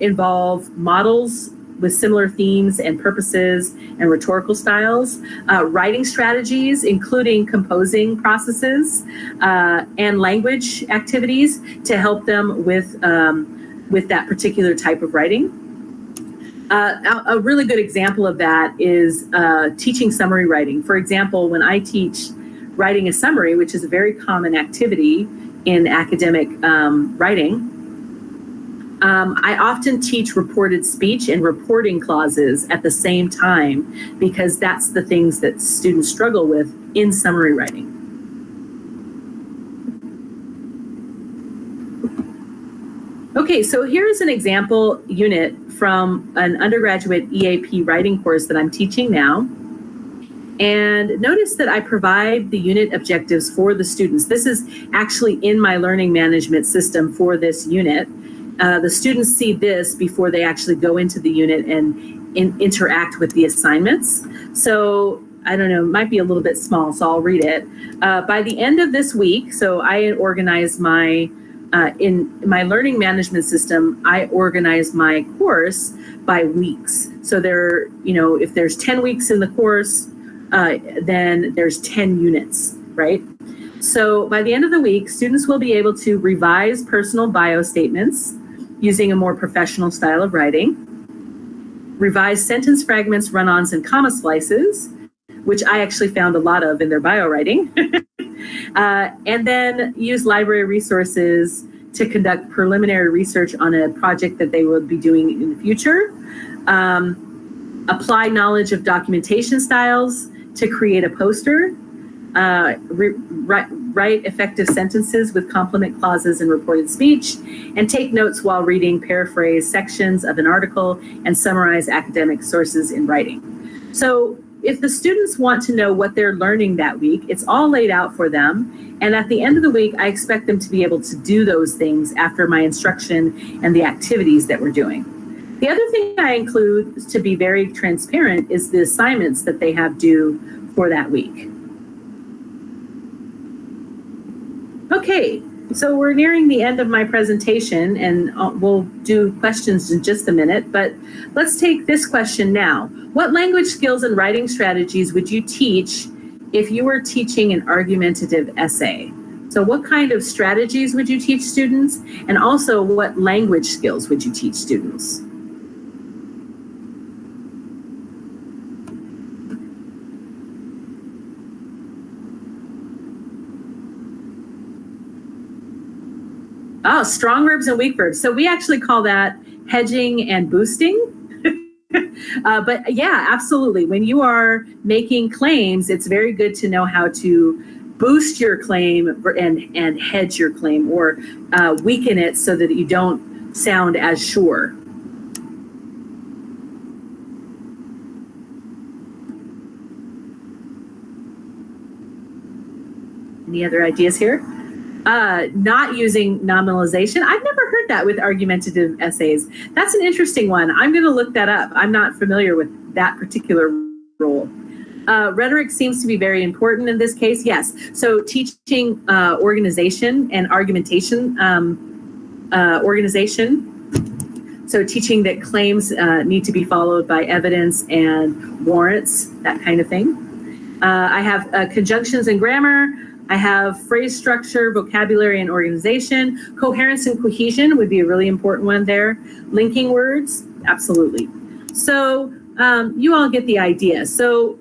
involve models with similar themes and purposes and rhetorical styles, writing strategies, including composing processes, and language activities to help them with that particular type of writing. A really good example of that is teaching summary writing. For example, when I teach writing a summary, which is a very common activity in academic writing, I often teach reported speech and reporting clauses at the same time, because that's the things that students struggle with in summary writing. Okay, so here's an example unit from an undergraduate EAP writing course that I'm teaching now. And notice that I provide the unit objectives for the students. This is actually in my learning management system for this unit. The students see this before they actually go into the unit and interact with the assignments. So I don't know, it might be a little bit small, so I'll read it. By the end of this week, so I organize my, in my learning management system, I organize my course by weeks. So there, if there's 10 weeks in the course, then there's 10 units, right? So by the end of the week, students will be able to revise personal bio statements using a more professional style of writing, revise sentence fragments, run-ons, and comma splices, which I actually found a lot of in their bio writing, and then use library resources to conduct preliminary research on a project that they will be doing in the future, apply knowledge of documentation styles to create a poster, write effective sentences with complement clauses and reported speech, and take notes while reading, paraphrase sections of an article, and summarize academic sources in writing. So if the students want to know what they're learning that week, it's all laid out for them. And at the end of the week, I expect them to be able to do those things after my instruction and the activities that we're doing. The other thing I include, to be very transparent, is the assignments that they have due for that week. Okay, so we're nearing the end of my presentation, and we'll do questions in just a minute, but let's take this question now. What language skills and writing strategies would you teach if you were teaching an argumentative essay? So what kind of strategies would you teach students? And also, what language skills would you teach students? Oh, strong verbs and weak verbs. So we actually call that hedging and boosting. But yeah, absolutely. When you are making claims, it's very good to know how to boost your claim and hedge your claim, or weaken it so that you don't sound as sure. Any other ideas here? Not using nominalization. I've never heard that with argumentative essays. That's an interesting one. I'm going to look that up. I'm not familiar with that particular role. Rhetoric seems to be very important in this case. Yes. So teaching organization and argumentation organization. So teaching that claims need to be followed by evidence and warrants, that kind of thing. I have conjunctions and grammar. I have phrase structure, vocabulary, and organization. Coherence and cohesion would be a really important one there. Linking words, absolutely. So you all get the idea. So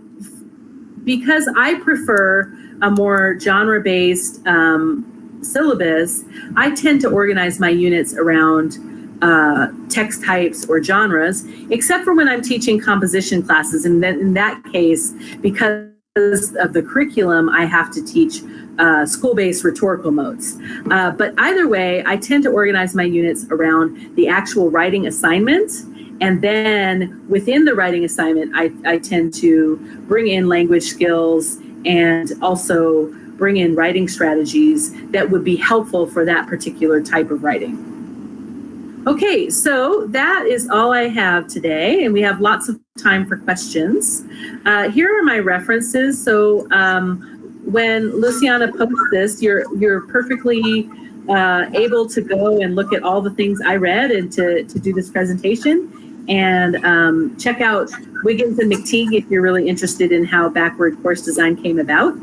because I prefer a more genre-based syllabus, I tend to organize my units around text types or genres, except for when I'm teaching composition classes. And then in that case, because of the curriculum, I have to teach school-based rhetorical modes. But either way, I tend to organize my units around the actual writing assignment. And then within the writing assignment, I tend to bring in language skills and also bring in writing strategies that would be helpful for that particular type of writing. Okay, so that is all I have today, and we have lots of time for questions. Here are my references. So when Luciana posts this, you're perfectly able to go and look at all the things I read and to do this presentation, and check out Wiggins and McTeague if you're really interested in how backward course design came about.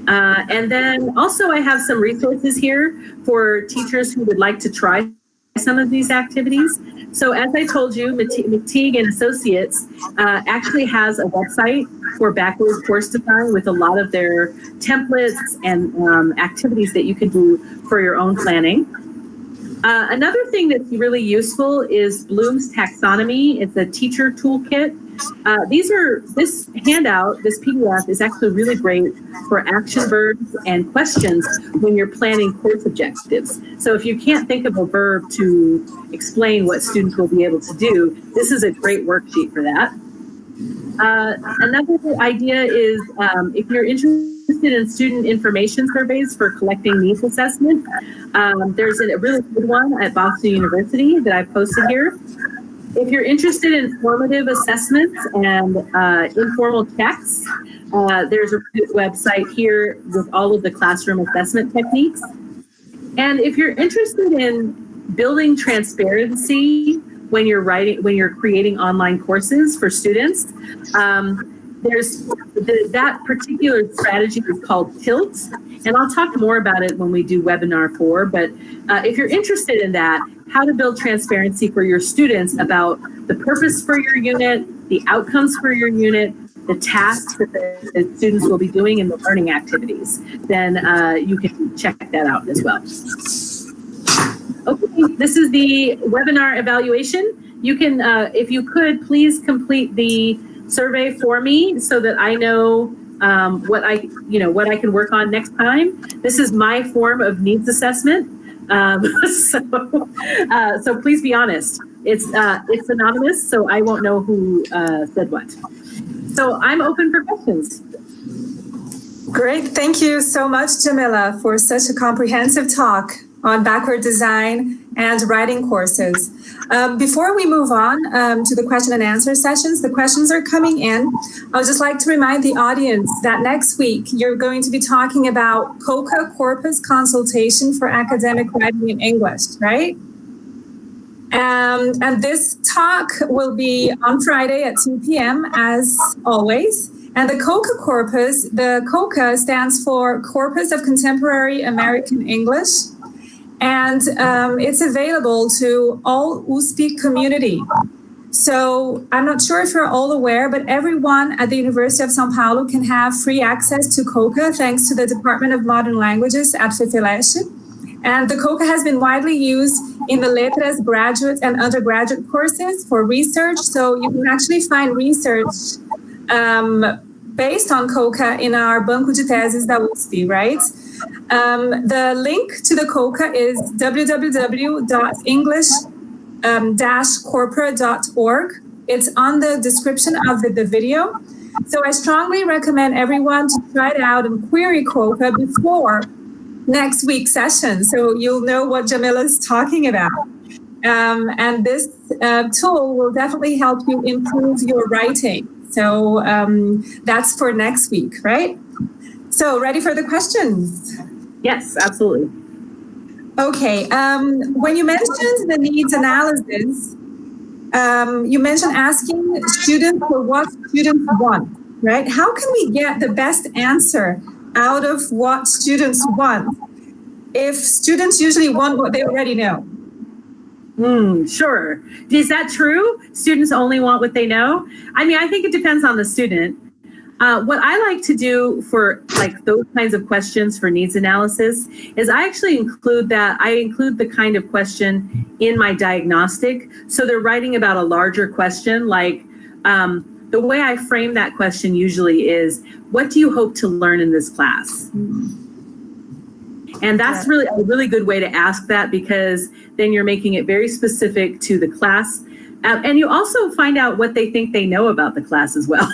And then also I have some resources here for teachers who would like to try some of these activities. So as I told you, McTeague and Associates actually has a website for backward course design with a lot of their templates and activities that you can do for your own planning. Another thing that's really useful is Bloom's Taxonomy. It's a teacher toolkit. This handout, this PDF, is actually really great for action verbs and questions when you're planning course objectives. So if you can't think of a verb to explain what students will be able to do, this is a great worksheet for that. Another idea is if you're interested in student information surveys for collecting needs assessment, there's a really good one at Boston University that I've posted here. If you're interested in formative assessments and informal checks, there's a website here with all of the classroom assessment techniques. And if you're interested in building transparency when you're creating online courses for students, there's that particular strategy is called TILT, and I'll talk more about it when we do webinar 4. But if you're interested in that, how to build transparency for your students about the purpose for your unit, the outcomes for your unit, the tasks that the students will be doing in the learning activities, then you can check that out as well. Okay, this is the webinar evaluation. You can, if you could, please complete the survey for me so that I know what I can work on next time. This is my form of needs assessment. So please be honest. It's anonymous, so I won't know who said what. So I'm open for questions. Great. Thank you so much, Jamila, for such a comprehensive talk on backward design and writing courses. Before we move on to the question and answer sessions, the questions are coming in. I would just like to remind the audience that next week you're going to be talking about COCA corpus consultation for academic writing in English, right? And this talk will be on Friday at 2 p.m. as always. And the COCA stands for Corpus of Contemporary American English. And it's available to all USP community. So I'm not sure if you're all aware, but everyone at the University of São Paulo can have free access to COCA thanks to the Department of Modern Languages at FEFELESH. And the COCA has been widely used in the Letras graduate and undergraduate courses for research. So you can actually find research based on COCA in our Banco de Teses da USP, right? The link to the COCA is www.english-corpora.org. It's on the description of the video. So I strongly recommend everyone to try it out and query COCA before next week's session, so you'll know what Jamila is talking about. And this tool will definitely help you improve your writing. So that's for next week, right? So ready for the questions? Yes, absolutely. Okay, when you mentioned the needs analysis, you mentioned asking students for what students want, right? How can we get the best answer out of what students want if students usually want what they already know? Sure. Is that true? Students only want what they know? I mean, I think it depends on the student. What I like to do for like those kinds of questions for needs analysis is I actually include the kind of question in my diagnostic. So they're writing about a larger question, like the way I frame that question usually is, what do you hope to learn in this class? And that's really a really good way to ask that, because then you're making it very specific to the class. And you also find out what they think they know about the class as well.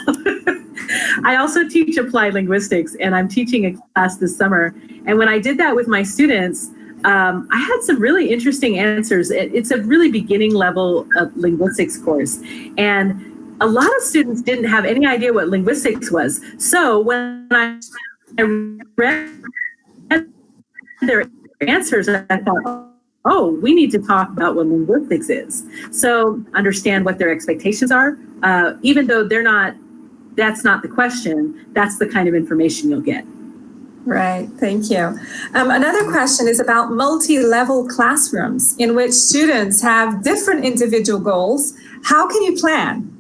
I also teach applied linguistics, and I'm teaching a class this summer. And when I did that with my students, I had some really interesting answers. It's a really beginning level of linguistics course. And a lot of students didn't have any idea what linguistics was. So when I read their answers, I thought, oh, we need to talk about what linguistics is. So understand what their expectations are, even though that's not the question, that's the kind of information you'll get. Right, thank you. Another question is about multi-level classrooms in which students have different individual goals. How can you plan?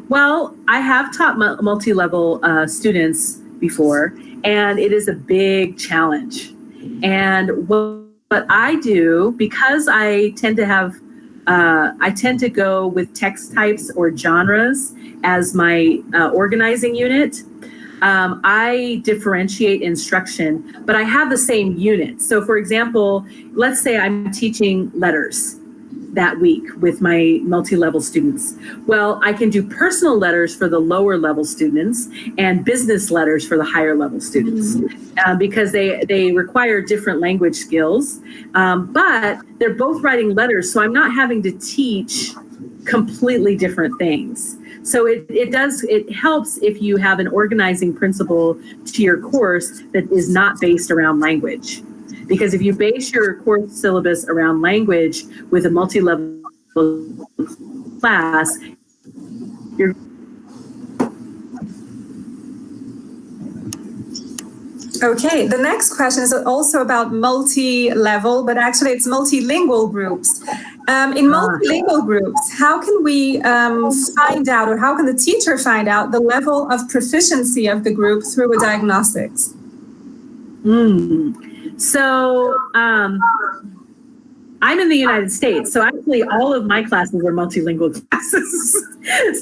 Well, I have taught multi-level students before, and it is a big challenge. And what I do, because I tend to go with text types or genres as my organizing unit, I differentiate instruction, but I have the same unit. So for example, let's say I'm teaching letters that week with my multi-level students. Well, I can do personal letters for the lower level students and business letters for the higher level students, because they require different language skills, but they're both writing letters, so I'm not having to teach completely different things. So it helps if you have an organizing principle to your course that is not based around language. Because if you base your course syllabus around language with a multi-level class, you're... Okay, the next question is also about multi-level, but actually it's multilingual groups. In multilingual groups, how can we find out, or how can the teacher find out the level of proficiency of the group through a diagnostics? So I'm in the United States, so actually all of my classes are multilingual classes.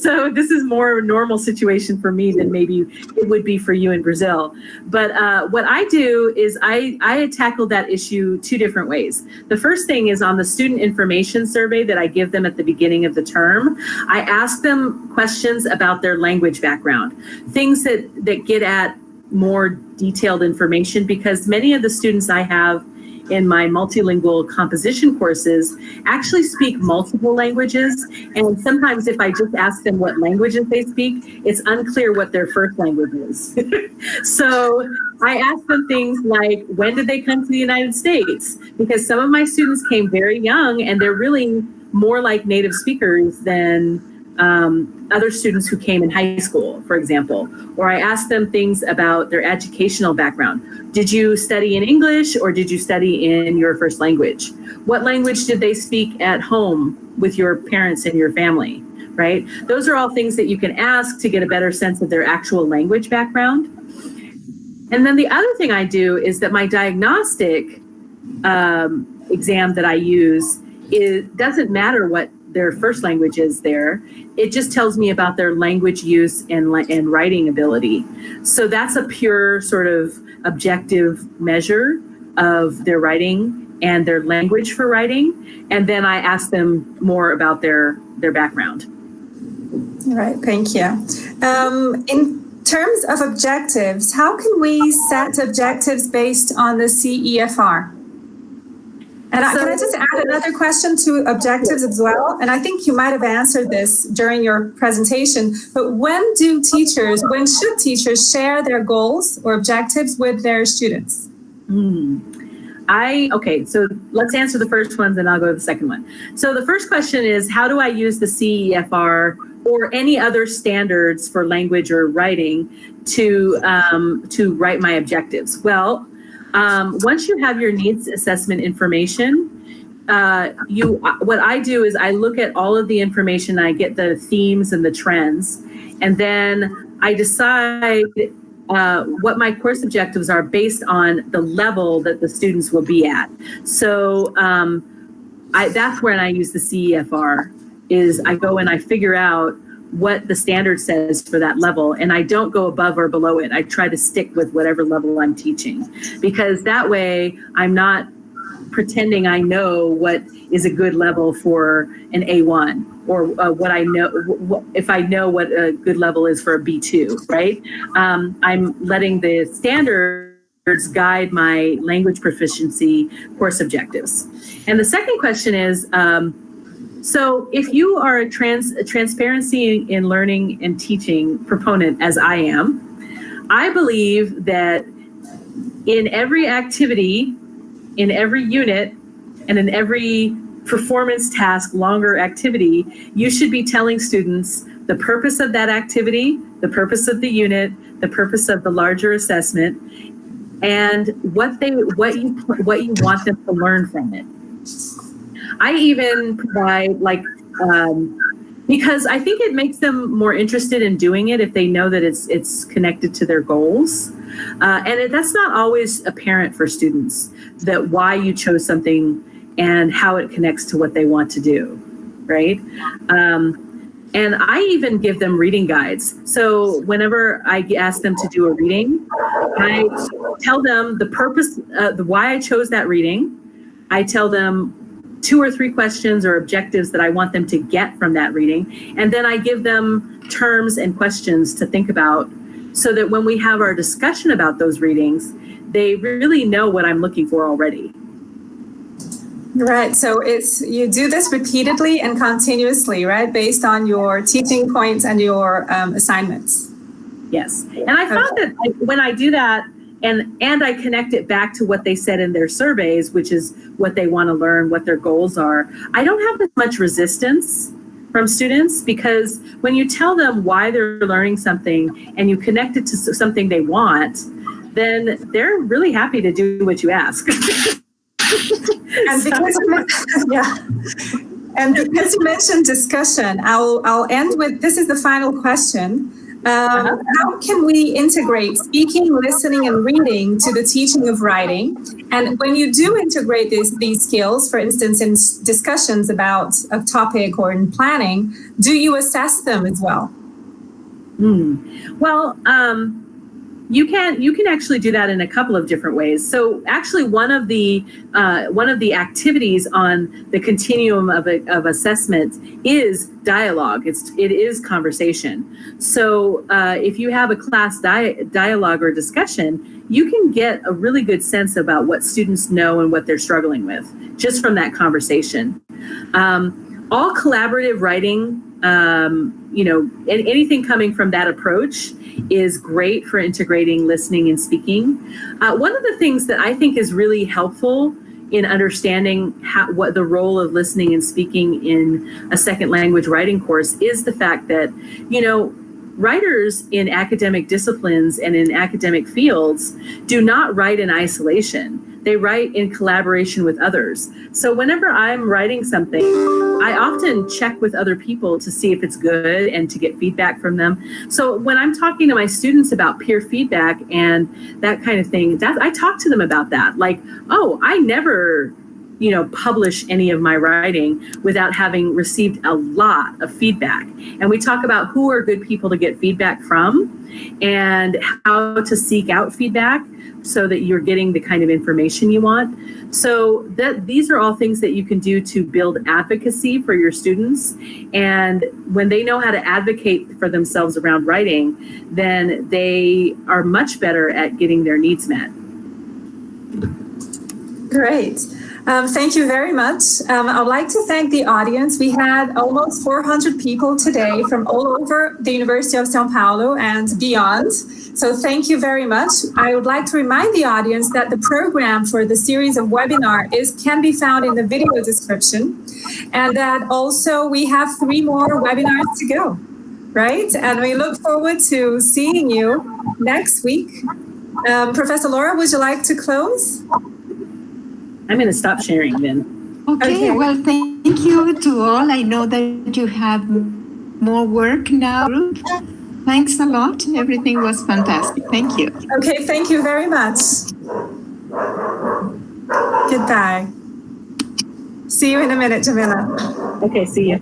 So this is more a normal situation for me than maybe it would be for you in Brazil. But what I do is I tackle that issue two different ways. The first thing is on the student information survey that I give them at the beginning of the term. I ask them questions about their language background, things that get at more detailed information, because many of the students I have in my multilingual composition courses actually speak multiple languages. And sometimes if I just ask them what languages they speak, it's unclear what their first language is. So I ask them things like, when did they come to the United States? Because some of my students came very young and they're really more like native speakers than other students who came in high school, for example, or I asked them things about their educational background. Did you study in English or did you study in your first language? What language did they speak at home with your parents and your family, right? Those are all things that you can ask to get a better sense of their actual language background. And then the other thing I do is that my diagnostic exam that I use, it doesn't matter what their first language is there. It just tells me about their language use and writing ability. So that's a pure sort of objective measure of their writing and their language for writing. And then I ask them more about their background. All right, thank you. In terms of objectives, how can we set objectives based on the CEFR? And can I just add another question to objectives as well? And I think you might have answered this during your presentation, but when should teachers share their goals or objectives with their students? Okay, so let's answer the first one, then I'll go to the second one. So the first question is, how do I use the CEFR or any other standards for language or writing to write my objectives? Well, once you have your needs assessment information, what I do is I look at all of the information, I get the themes and the trends, and then I decide what my course objectives are based on the level that the students will be at. So that's when I use the CEFR, is I go and I figure out what the standard says for that level, and I don't go above or below it. I try to stick with whatever level I'm teaching, because that way I'm not pretending I know what is a good level for an A1, or what I know, if I know what a good level is for a B2, right? I'm letting the standards guide my language proficiency course objectives. And the second question is, so if you are a transparency in learning and teaching proponent, as I am, I believe that in every activity, in every unit, and in every performance task, longer activity, you should be telling students the purpose of that activity, the purpose of the unit, the purpose of the larger assessment, and what you want them to learn from it. I even provide because I think it makes them more interested in doing it if they know that it's connected to their goals. And that's not always apparent for students, that why you chose something and how it connects to what they want to do, right? And I even give them reading guides. So whenever I ask them to do a reading, I tell them the purpose, why I chose that reading. I tell them 2 or 3 questions or objectives that I want them to get from that reading. And then I give them terms and questions to think about, so that when we have our discussion about those readings, they really know what I'm looking for already. Right. So you do this repeatedly and continuously, right? Based on your teaching points and your assignments. Yes. And I found that when I do that, and I connect it back to what they said in their surveys, which is what they want to learn, what their goals are, I don't have as much resistance from students, because when you tell them why they're learning something and you connect it to something they want, then they're really happy to do what you ask. And because you mentioned discussion, I'll end with, this is the final question. How can we integrate speaking, listening, and reading to the teaching of writing? And when you do integrate these skills, for instance, in discussions about a topic or in planning, do you assess them as well? Well, you can actually do that in a couple of different ways. So actually, one of the activities on the continuum of assessment is dialogue. It is conversation. So if you have a class dialogue or discussion, you can get a really good sense about what students know and what they're struggling with just from that conversation. All collaborative writing, anything coming from that approach is great for integrating listening and speaking. One of the things that I think is really helpful in understanding what the role of listening and speaking in a second language writing course is the fact that, writers in academic disciplines and in academic fields do not write in isolation. They write in collaboration with others. So whenever I'm writing something, I often check with other people to see if it's good and to get feedback from them. So when I'm talking to my students about peer feedback and that kind of thing, I talk to them about that. Like, oh, I never publish any of my writing without having received a lot of feedback. And we talk about who are good people to get feedback from and how to seek out feedback so that you're getting the kind of information you want. So these are all things that you can do to build advocacy for your students. And when they know how to advocate for themselves around writing, then they are much better at getting their needs met. Great. Thank you very much. I'd like to thank the audience. We had almost 400 people today from all over the University of São Paulo and beyond. So thank you very much. I would like to remind the audience that the program for the series of webinar can be found in the video description, and that also we have 3 more webinars to go, right? And we look forward to seeing you next week. Professor Laura, would you like to close? I'm going to stop sharing then. Okay, well, thank you to all. I know that you have more work now. Thanks a lot. Everything was fantastic. Thank you. Okay, thank you very much. Goodbye. See you in a minute, Jamila. Okay, see you.